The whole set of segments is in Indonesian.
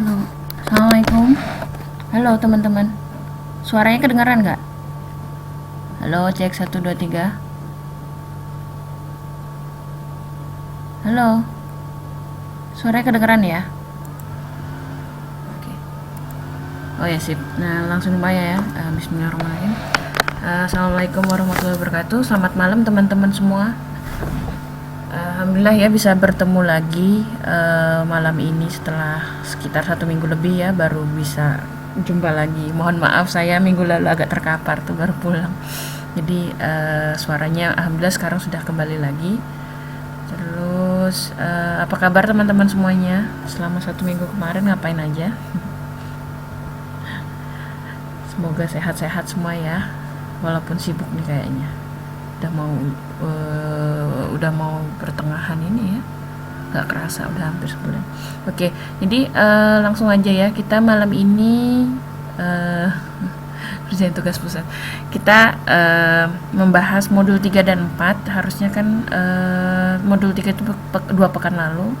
Halo, Assalamualaikum. Halo teman-teman, suaranya kedengaran nggak? Halo, cek 1 2 3. Halo, suaranya kedengaran ya? Oke. Oh ya sip. Nah langsung ya. Bismillahirrahmanirrahim. Assalamualaikum warahmatullahi wabarakatuh. Selamat malam teman-teman semua. Alhamdulillah ya bisa bertemu lagi malam ini setelah sekitar 1 minggu lebih ya, baru bisa jumpa lagi. Mohon maaf saya minggu lalu agak terkapar tuh baru pulang. Jadi suaranya alhamdulillah sekarang sudah kembali lagi. Terus apa kabar teman-teman semuanya? Selama 1 minggu kemarin ngapain aja? Semoga sehat-sehat semua ya. Walaupun sibuk nih kayaknya. Udah mau pertengahan ini ya, nggak kerasa udah hampir sebulan. Oke, jadi langsung aja ya, kita malam ini kerjain tugas pusat. Kita membahas modul 3 dan 4. Harusnya kan modul 3 itu 2 pekan lalu,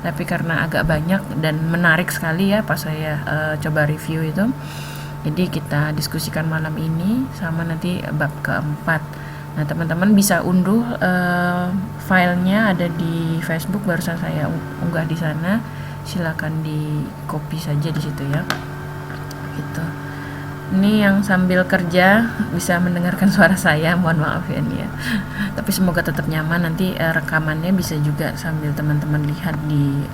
tapi karena agak banyak dan menarik sekali ya pas saya coba review itu, jadi kita diskusikan malam ini sama nanti bab keempat. Nah teman-teman bisa unduh filenya, ada di Facebook, barusan saya unggah di sana. Silakan di copy saja di situ ya. Gitu. Ini yang sambil kerja bisa mendengarkan suara saya, mohon maaf ya nih ya. Tapi semoga tetap nyaman. Nanti rekamannya bisa juga sambil teman-teman lihat di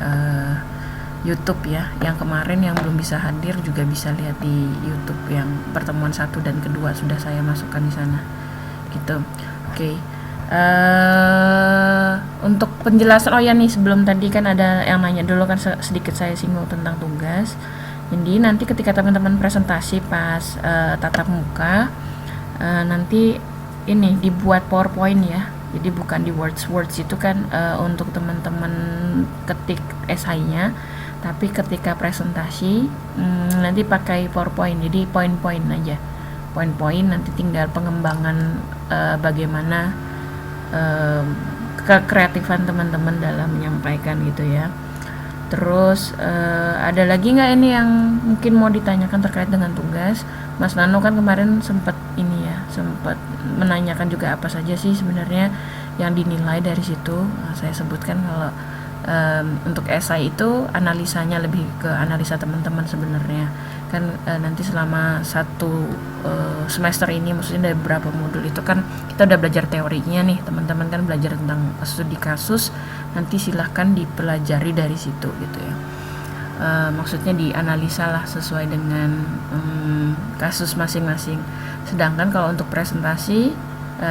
YouTube ya. Yang kemarin yang belum bisa hadir juga bisa lihat di YouTube, yang pertemuan 1 dan kedua sudah saya masukkan di sana. Gitu. Oke. Untuk penjelasan, oh ya nih sebelum tadi kan ada yang nanya dulu kan, sedikit saya singgung tentang tugas. Jadi nanti ketika teman-teman presentasi pas tatap muka, nanti ini dibuat PowerPoint ya. Jadi bukan di words itu kan untuk teman-teman ketik esainya, tapi ketika presentasi nanti pakai PowerPoint. Jadi poin-poin aja. Poin-poin, nanti tinggal pengembangan bagaimana kekreatifan teman-teman dalam menyampaikan gitu ya. Terus ada lagi nggak ini yang mungkin mau ditanyakan terkait dengan tugas? Mas Nano kan kemarin sempat menanyakan juga apa saja sih sebenarnya yang dinilai dari situ. Saya sebutkan kalau untuk esai itu analisanya lebih ke analisa teman-teman sebenarnya kan. Nanti selama 1 semester ini, maksudnya dari beberapa modul itu kan kita udah belajar teorinya nih, teman-teman kan belajar tentang studi kasus, nanti silahkan dipelajari dari situ gitu ya. Maksudnya dianalisa lah sesuai dengan kasus masing-masing. Sedangkan kalau untuk presentasi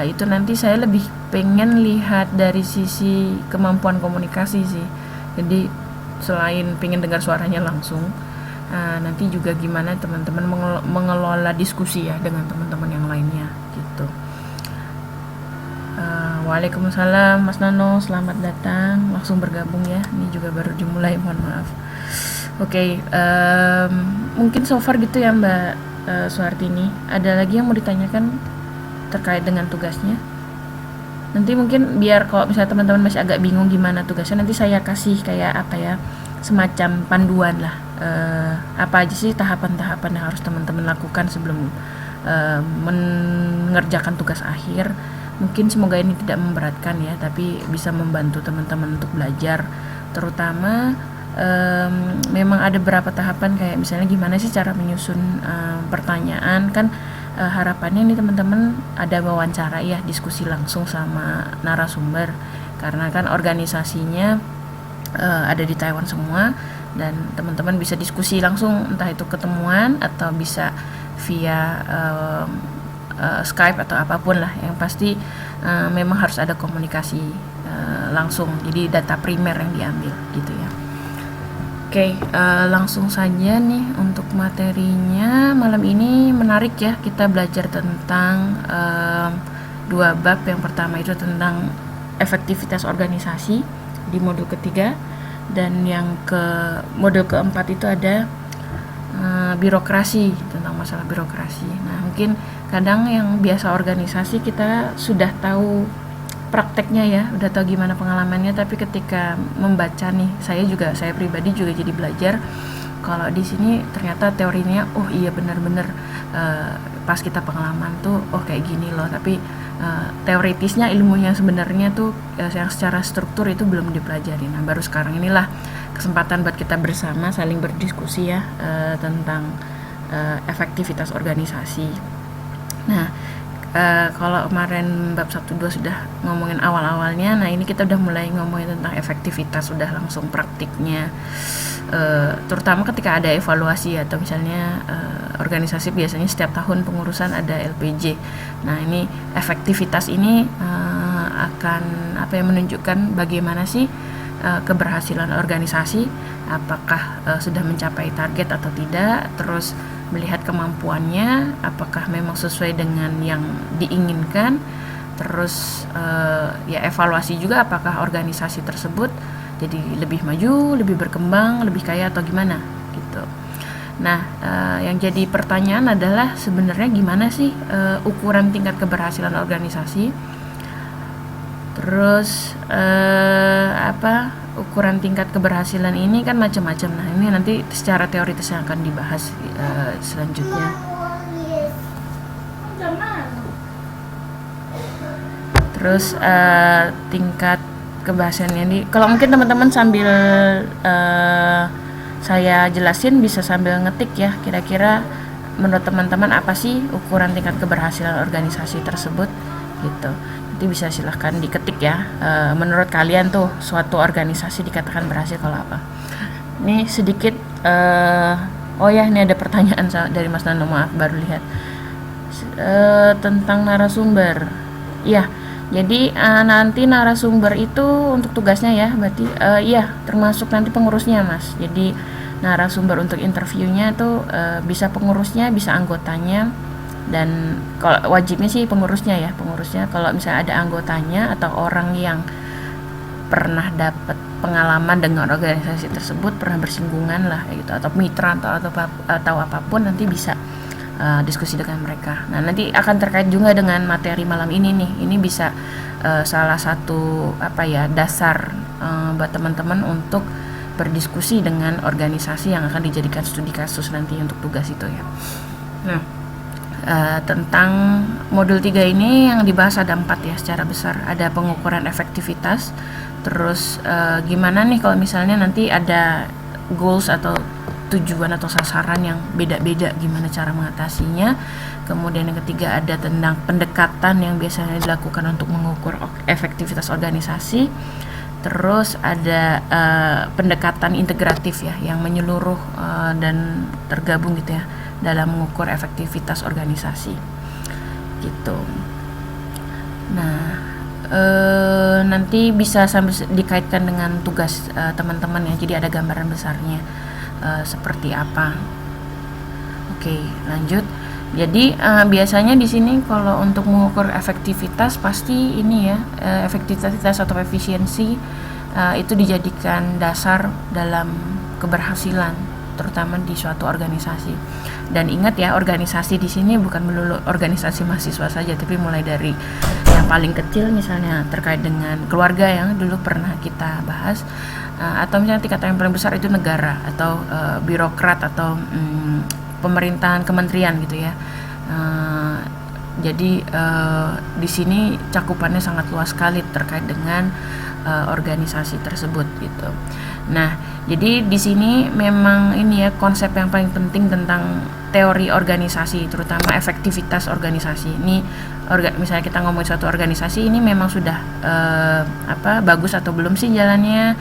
itu nanti saya lebih pengen lihat dari sisi kemampuan komunikasi sih. Jadi selain pengen dengar suaranya langsung, nanti juga gimana teman-teman mengelola diskusi ya dengan teman-teman yang lainnya gitu. Waalaikumsalam Mas Nano, selamat datang, langsung bergabung ya. Ini juga baru dimulai, mohon maaf. Oke, mungkin so far gitu ya Mbak Suhartini. Ada lagi yang mau ditanyakan terkait dengan tugasnya? Nanti mungkin biar kalau misalnya teman-teman masih agak bingung gimana tugasnya, nanti saya kasih kayak apa ya, semacam panduan lah, apa aja sih tahapan-tahapan yang harus teman-teman lakukan sebelum mengerjakan tugas akhir. Mungkin semoga ini tidak memberatkan ya, tapi bisa membantu teman-teman untuk belajar. Terutama memang ada beberapa tahapan, kayak misalnya gimana sih cara menyusun pertanyaan kan. Harapannya nih teman-teman ada wawancara ya, diskusi langsung sama narasumber, karena kan organisasinya ada di Taiwan semua, dan teman-teman bisa diskusi langsung, entah itu ketemuan atau bisa via Skype atau apapun lah. Yang pasti memang harus ada komunikasi langsung, jadi data primer yang diambil gitu ya. Oke, langsung saja nih untuk materinya malam ini. Menarik ya, kita belajar tentang 2 bab. Yang pertama itu tentang efektivitas organisasi di modul ketiga, dan yang modul keempat itu ada birokrasi, tentang masalah birokrasi. Nah mungkin kadang yang biasa organisasi kita sudah tahu prakteknya ya, udah tahu gimana pengalamannya, tapi ketika membaca nih, saya pribadi juga jadi belajar Kalau di sini ternyata teorinya, oh iya benar-benar pas kita pengalaman tuh, oh kayak gini loh. Tapi teoritisnya, ilmu yang sebenarnya tuh yang secara struktur itu belum dipelajari. Nah, baru sekarang inilah kesempatan buat kita bersama saling berdiskusi ya tentang efektivitas organisasi. Nah, kalau kemarin bab 1-2 sudah ngomongin awal-awalnya, nah ini kita udah mulai ngomongin tentang efektivitas, sudah langsung praktiknya. Terutama ketika ada evaluasi atau misalnya organisasi biasanya setiap tahun pengurusan ada LPJ. Nah, ini efektivitas ini akan menunjukkan bagaimana sih keberhasilan organisasi, apakah sudah mencapai target atau tidak, terus melihat kemampuannya apakah memang sesuai dengan yang diinginkan, terus ya evaluasi juga apakah organisasi tersebut jadi lebih maju, lebih berkembang, lebih kaya atau gimana gitu. Nah, yang jadi pertanyaan adalah sebenarnya gimana sih ukuran tingkat keberhasilan organisasi? Terus ukuran tingkat keberhasilan ini kan macam-macam. Nah, ini nanti secara teoritis yang akan dibahas selanjutnya. Terus tingkat kebahasannya ini, kalau mungkin teman-teman sambil saya jelasin bisa sambil ngetik ya, kira-kira menurut teman-teman apa sih ukuran tingkat keberhasilan organisasi tersebut gitu. Nanti bisa silahkan diketik ya, menurut kalian tuh suatu organisasi dikatakan berhasil kalau apa. Ini sedikit oh ya, ini ada pertanyaan dari Mas Nano, maaf baru lihat tentang narasumber. Iya, jadi nanti narasumber itu untuk tugasnya ya, berarti iya termasuk nanti pengurusnya Mas. Jadi narasumber untuk interviewnya tuh bisa pengurusnya, bisa anggotanya, dan kalau wajibnya sih pengurusnya ya, pengurusnya. Kalau misalnya ada anggotanya atau orang yang pernah dapat pengalaman dengan organisasi tersebut, pernah bersinggungan lah gitu, atau mitra atau apapun, nanti bisa diskusi dengan mereka. Nah, nanti akan terkait juga dengan materi malam ini nih. Ini bisa salah satu dasar buat teman-teman untuk berdiskusi dengan organisasi yang akan dijadikan studi kasus nanti untuk tugas itu ya. Nah, tentang modul 3 ini yang dibahas ada 4 ya secara besar. Ada pengukuran efektivitas, terus gimana nih kalau misalnya nanti ada goals atau tujuan atau sasaran yang beda-beda, gimana cara mengatasinya. Kemudian yang ketiga ada tentang pendekatan yang biasanya dilakukan untuk mengukur efektivitas organisasi. Terus ada pendekatan integratif ya, yang menyeluruh dan tergabung gitu ya dalam mengukur efektivitas organisasi gitu. Nah, nanti bisa sambil dikaitkan dengan tugas teman-teman ya, jadi ada gambaran besarnya seperti apa. Oke, lanjut. Jadi biasanya di sini kalau untuk mengukur efektivitas pasti ini ya, efektivitas atau efisiensi itu dijadikan dasar dalam keberhasilan, terutama di suatu organisasi. Dan ingat ya, organisasi di sini bukan melulu organisasi mahasiswa saja, tapi mulai dari yang paling kecil misalnya terkait dengan keluarga yang dulu pernah kita bahas, atau misalnya tingkat yang paling besar itu negara atau birokrat atau pemerintahan kementerian gitu ya. Jadi di sini cakupannya sangat luas sekali terkait dengan organisasi tersebut gitu. Nah, jadi di sini memang ini ya konsep yang paling penting tentang teori organisasi, terutama efektivitas organisasi. Ini misalnya kita ngomongin suatu organisasi ini memang sudah bagus atau belum sih jalannya.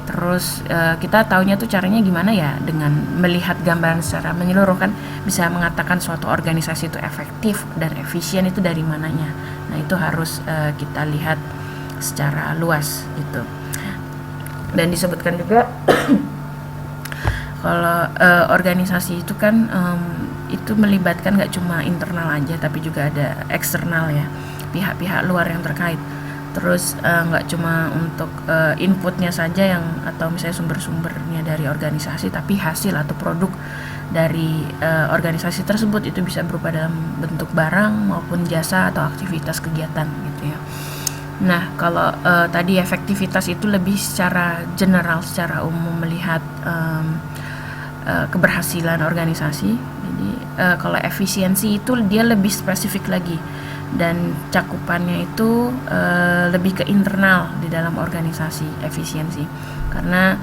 Terus kita taunya tuh caranya gimana ya, dengan melihat gambaran secara menyeluruh kan bisa mengatakan suatu organisasi itu efektif dan efisien itu dari mananya. Nah, itu harus kita lihat secara luas gitu. Dan disebutkan juga kalau organisasi itu kan itu melibatkan nggak cuma internal aja, tapi juga ada eksternal ya, pihak-pihak luar yang terkait. Terus nggak cuma untuk inputnya saja yang atau misalnya sumber-sumbernya dari organisasi, tapi hasil atau produk dari organisasi tersebut itu bisa berupa dalam bentuk barang maupun jasa atau aktivitas kegiatan gitu ya. Nah, kalau tadi efektivitas itu lebih secara general, secara umum melihat keberhasilan organisasi. Jadi kalau efisiensi itu dia lebih spesifik lagi, dan cakupannya itu lebih ke internal di dalam organisasi efisiensi. Karena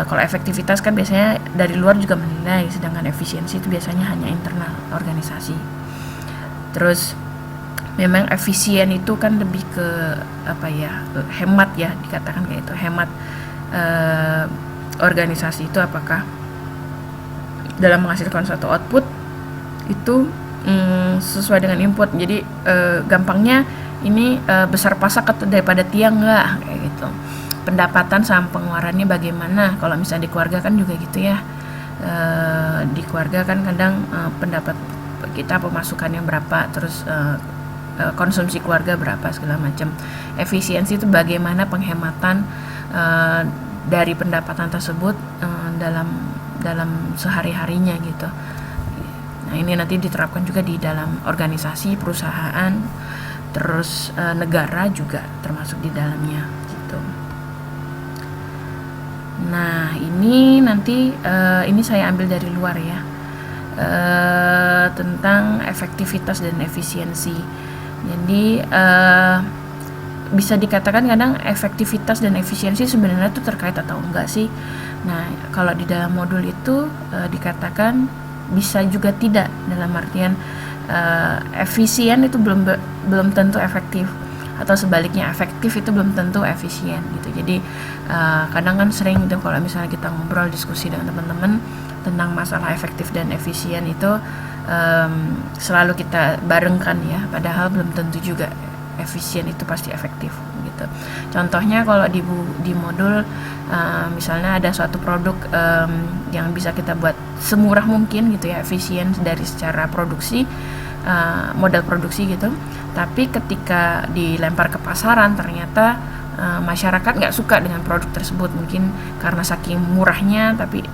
kalau efektivitas kan biasanya dari luar juga menilai, sedangkan efisiensi itu biasanya hanya internal organisasi. Terus memang efisien itu kan lebih ke hemat ya, dikatakan kayak itu, hemat organisasi itu apakah dalam menghasilkan suatu output itu sesuai dengan input. Jadi gampangnya ini besar pasak atau daripada tiang enggak, kayak gitu. Pendapatan sama pengeluarannya bagaimana. Kalau misalnya di keluarga kan juga gitu ya, di keluarga kan kadang pendapat kita pemasukannya berapa, terus konsumsi keluarga berapa, segala macam. Efisiensi itu bagaimana penghematan dari pendapatan tersebut dalam sehari-harinya gitu. Nah, ini nanti diterapkan juga di dalam organisasi, perusahaan, terus negara juga termasuk di dalamnya gitu. Nah, ini nanti ini saya ambil dari luar ya, tentang efektivitas dan efisiensi. Jadi bisa dikatakan kadang efektivitas dan efisiensi sebenarnya itu terkait atau enggak sih. Nah, kalau di dalam modul itu dikatakan bisa juga tidak, dalam artian efisien itu belum tentu efektif, atau sebaliknya efektif itu belum tentu efisien gitu. Jadi kadang kan sering gitu kalau misalnya kita ngobrol diskusi dengan teman-teman tentang masalah efektif dan efisien itu selalu kita barengkan ya, padahal belum tentu juga efisien itu pasti efektif gitu. Contohnya kalau di modul misalnya ada suatu produk yang bisa kita buat semurah mungkin gitu ya, efisien dari secara produksi, modal produksi gitu, tapi ketika dilempar ke pasaran ternyata masyarakat nggak suka dengan produk tersebut, mungkin karena saking murahnya tapi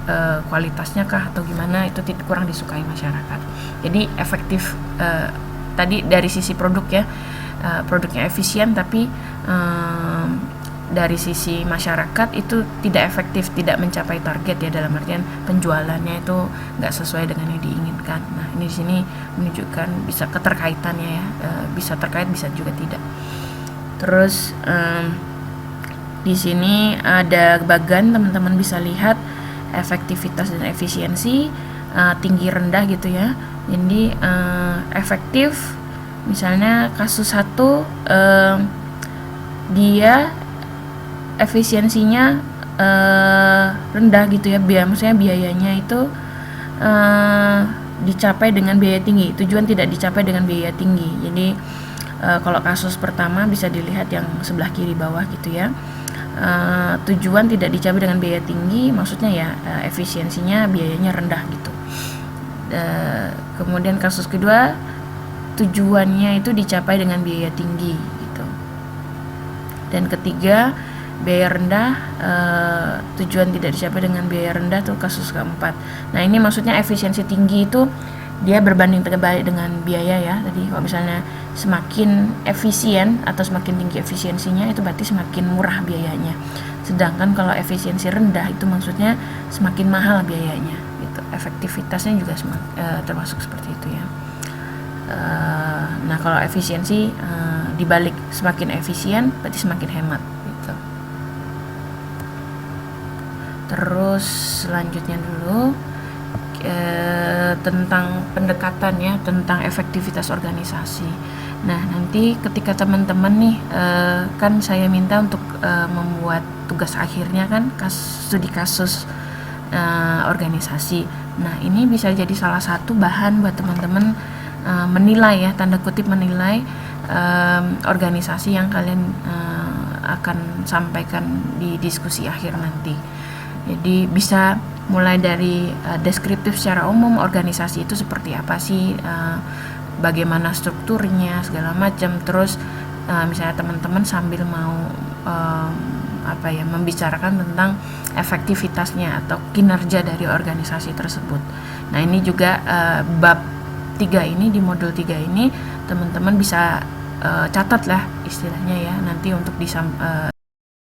kualitasnya kah atau gimana, itu kurang disukai masyarakat. Jadi efektif tadi dari sisi produk ya, produknya efisien tapi dari sisi masyarakat itu tidak efektif, tidak mencapai target ya, dalam artian penjualannya itu nggak sesuai dengan yang diinginkan. Nah, ini di sini menunjukkan bisa keterkaitannya ya, bisa terkait bisa juga tidak. Terus di sini ada bagan, teman-teman bisa lihat efektivitas dan efisiensi, tinggi rendah gitu ya. Jadi efektif, misalnya kasus 1 dia efisiensinya rendah gitu ya, maksudnya biayanya itu dicapai dengan biaya tinggi, tujuan tidak dicapai dengan biaya tinggi. Jadi kalau kasus pertama bisa dilihat yang sebelah kiri bawah gitu ya, tujuan tidak dicapai dengan biaya tinggi, maksudnya ya efisiensinya biayanya rendah gitu. Kemudian kasus kedua, tujuannya itu dicapai dengan biaya tinggi gitu. Dan ketiga, biaya rendah, tujuan tidak dicapai dengan biaya rendah, tuh kasus keempat. Nah, ini maksudnya efisiensi tinggi itu dia berbanding terbalik dengan biaya ya. Jadi kalau misalnya semakin efisien atau semakin tinggi efisiensinya, itu berarti semakin murah biayanya. Sedangkan kalau efisiensi rendah itu maksudnya semakin mahal biayanya gitu. Efektivitasnya juga termasuk seperti itu ya. Nah, kalau efisiensi dibalik, semakin efisien berarti semakin hemat gitu. Terus selanjutnya dulu tentang pendekatan ya, tentang efektivitas organisasi. Nah, nanti ketika teman-teman nih kan saya minta untuk membuat tugas akhirnya kan studi kasus organisasi. Nah, ini bisa jadi salah satu bahan buat teman-teman menilai ya, tanda kutip menilai organisasi yang kalian akan sampaikan di diskusi akhir nanti. Jadi bisa mulai dari deskriptif secara umum, organisasi itu seperti apa sih, bagaimana strukturnya segala macam. Terus misalnya teman-teman sambil mau membicarakan tentang efektivitasnya atau kinerja dari organisasi tersebut. Nah, ini juga bab 3 ini, di modul 3 ini teman-teman bisa catat lah istilahnya ya, nanti untuk